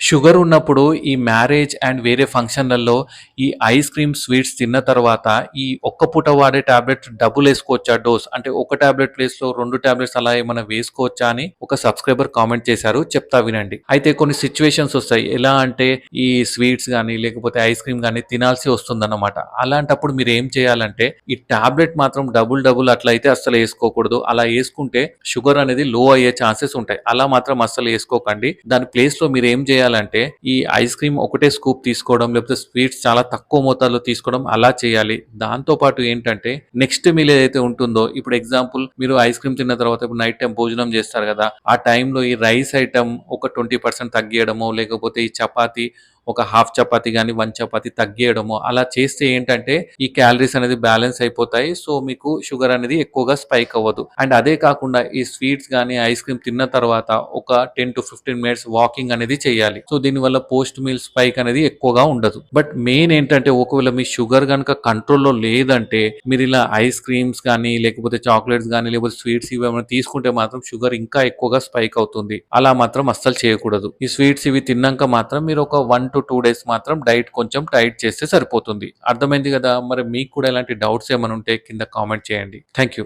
Sugar ఉన్నప్పుడు ఈ marriage and వేరే ఫంక్షన్‌లలో ఈ ఐస్ క్రీమ్, స్వీట్స్ తిన్న తర్వాత ఈ ఒక్క పూట వాడే టాబ్లెట్ డబులేసుకోవచ్చా డోస్? అంటే ఒక టాబ్లెట్ ప్లేస్‌లో 2 టాబ్లెట్స్ అలా ఏమన్నా వేసుకోవచ్చా అని ఒక సబ్‌స్క్రైబర్ కామెంట్ చేశారు. చెప్తా వినండి. అయితే కొన్ని సిట్యుయేషన్స్ ఒస్తాయి. ఎలా అంటే ఈ స్వీట్స్ గాని, లేకపోతే ఐస్ క్రీమ్ గాని తినాల్సి వస్తుందన్నమాట. అలాంటప్పుడు మీరేం చేయాలంటే ఈ టాబ్లెట్ మాత్రం డబుల్ అట్లా అయితే అస్సలు ఏసుకోకూడదు. అలా ఏసుకుంటే షుగర్ అనేది లో అయ్యే ఛాన్సెస్ ఉంటాయి. అలా మాత్రం అస్సలు ఏసుకోకండి. దాని ప్లేస్‌లో మీరేం చేయాలంటే ఈ ఐస్ క్రీమ్ ఒకటే స్కూప్ తీసుకోవడం, లేకపోతే స్వీట్స్ చాలా తక్కువ మోతాదులో తీసుకోవడం అలా చేయాలి. దాంతో పాటు ఏంటంటే నెక్స్ట్ మీల్ ఏదైతే ఉంటుందో ఇప్పుడు ఎగ్జాంపుల్ మీరు ఐస్ క్రీమ్ తిన్న తర్వాత ఇప్పుడు నైట్ టైమ్ భోజనం చేస్తారు కదా! ఆ టైంలో ఈ రైస్ ఐటెమ్ ఒక 20% తగ్గియడమో, లేకపోతే ఈ చపాతీ ఒక హాఫ్ చపాతీ గాని, 1 చపాతీ తగ్గియడమో అలా చేస్తే ఏంటంటే ఈ క్యాలరీస్ అనేది బ్యాలెన్స్ అయిపోతాయి. సో, మీకు షుగర్ అనేది ఎక్కువగా స్పైక్ అవ్వదు. అండ్ అదే కాకుండా ఈ స్వీట్స్ గాని, ఐస్ క్రీమ్ తిన్న తర్వాత ఒక 10-15 మినిట్స్ వాకింగ్ అనేది చేయాలి. సో, దీనివల్ల పోస్ట్ మీల్ స్పైక్ అనేది ఎక్కువగా ఉండదు. బట్ మెయిన్ ఏంటంటే ఒకవేళ మీ షుగర్ గనుక కంట్రోల్‌లో లేదంటే మీరిలా ఐస్ క్రీమ్స్ గాని, లేకపోతే చాక్లేట్స్ గాని, లేకపోతే స్వీట్స్ ఇవేమైనా తీసుకుంటే మాత్రం షుగర్ ఇంకా ఎక్కువగా స్పైక్ అవుతుంది. అలా మాత్రం అస్సలు చేయకూడదు. ఈ స్వీట్స్ ఇవి తిన్నాక మాత్రం మీరు ఒక 1-2 డేస్ మాత్రం డైట్ కొంచెం టైట్ చేస్తే సరిపోతుంది. అర్థమైంది గదా! మరి మీకు కూడా ఇలాంటి డౌట్స్ ఏమైనా ఉంటే కింద కామెంట్ చేయండి. Thank you.